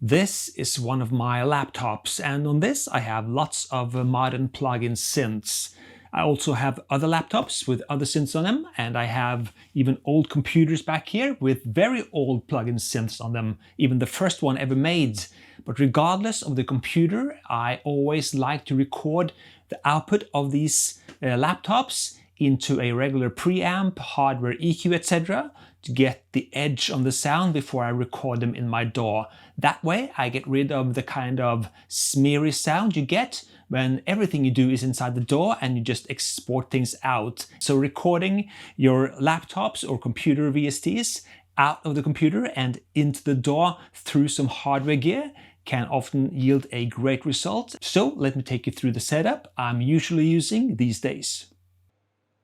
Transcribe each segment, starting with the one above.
This is one of my laptops, and on this I have lots of modern plug-in synths. I also have other laptops with other synths on them, and I have even old computers back here with very old plug-in synths on them, even the first one ever made. But regardless of the computer, I always like to record the output of these laptops into a regular preamp, hardware EQ, etc. to get the edge on the sound before I record them in my DAW. That way I get rid of the kind of smeary sound you get when everything you do is inside the DAW and you just export things out. So recording your laptops or computer VSTs out of the computer and into the DAW through some hardware gear can often yield a great result. So let me take you through the setup I'm usually using these days.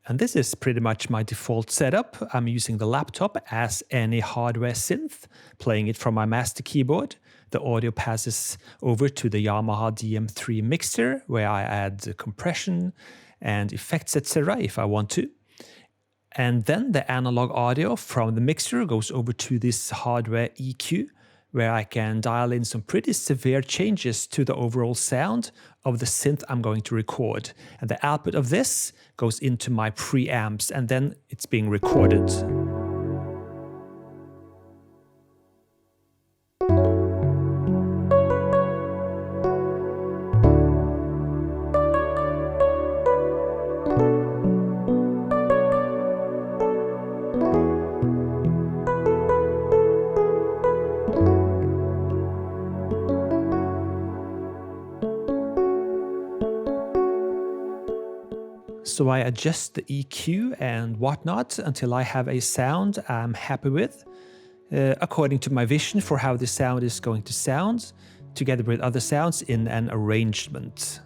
And this is pretty much my default setup. I'm using the laptop as any hardware synth, playing it from my master keyboard. The audio passes over to the Yamaha DM3 mixer, where I add compression and effects, etc. if I want to. And then the analog audio from the mixer goes over to this hardware EQ, where I can dial in some pretty severe changes to the overall sound of the synth I'm going to record. And the output of this goes into my preamps, and then it's being recorded. So I adjust the EQ and whatnot until I have a sound I'm happy with, according to my vision for how the sound is going to sound, together with other sounds in an arrangement.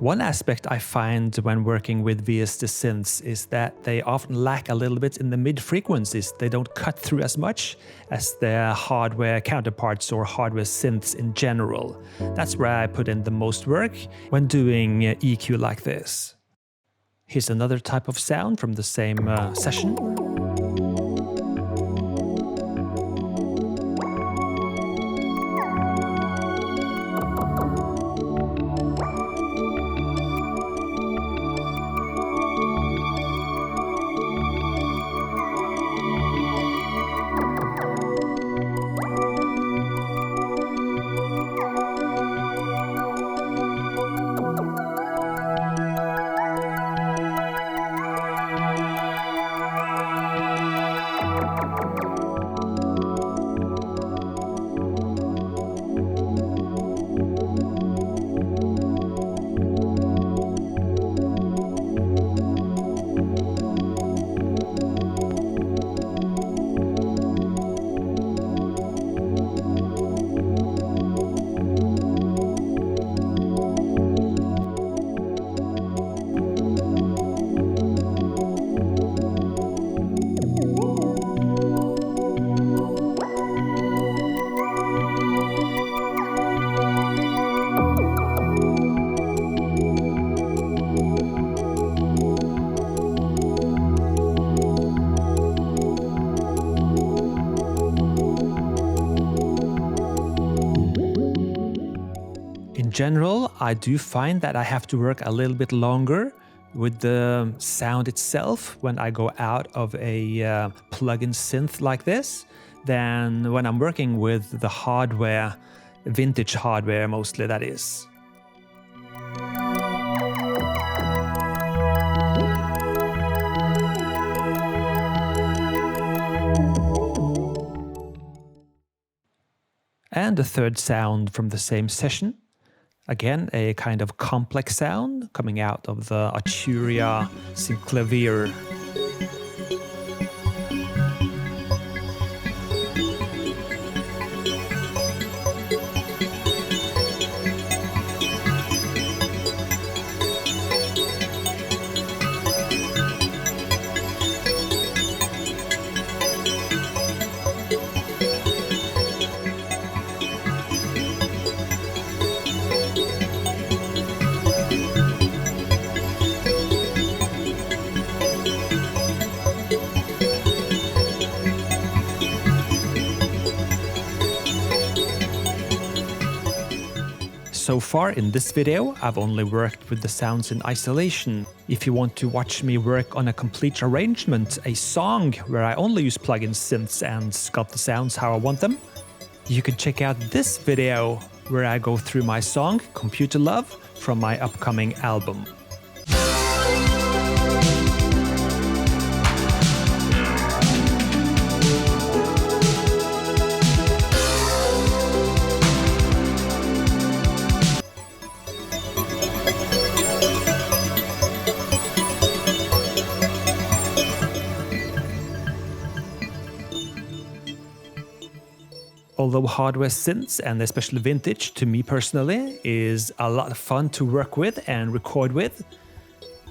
One aspect I find when working with VST synths is that they often lack a little bit in the mid-frequencies. They don't cut through as much as their hardware counterparts or hardware synths in general. That's where I put in the most work when doing EQ like this. Here's another type of sound from the same session. In general, I do find that I have to work a little bit longer with the sound itself when I go out of a plug-in synth like this than when I'm working with the hardware, vintage hardware mostly, that is. And the third sound from the same session. Again, a kind of complex sound coming out of the Arturia synclavier. so far in this video, I've only worked with the sounds in isolation. If you want to watch me work on a complete arrangement, a song where I only use plugin synths and sculpt the sounds how I want them, you can check out this video where I go through my song Computer Love from my upcoming album. Although hardware synths, and especially vintage, to me personally, is a lot of fun to work with and record with,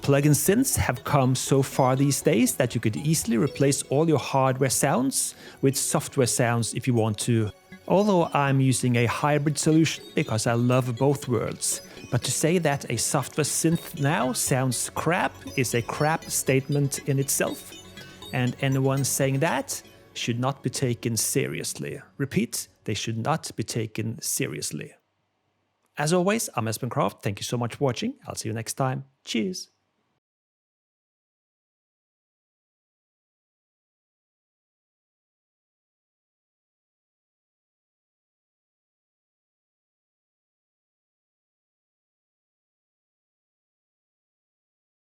plugin synths have come so far these days that you could easily replace all your hardware sounds with software sounds if you want to. Although I'm using a hybrid solution because I love both worlds. But to say that a software synth now sounds crap is a crap statement in itself. And anyone saying that should not be taken seriously. Repeat, they should not be taken seriously. As always, I'm Espen Kraft. Thank you so much for watching. I'll see you next time. Cheers.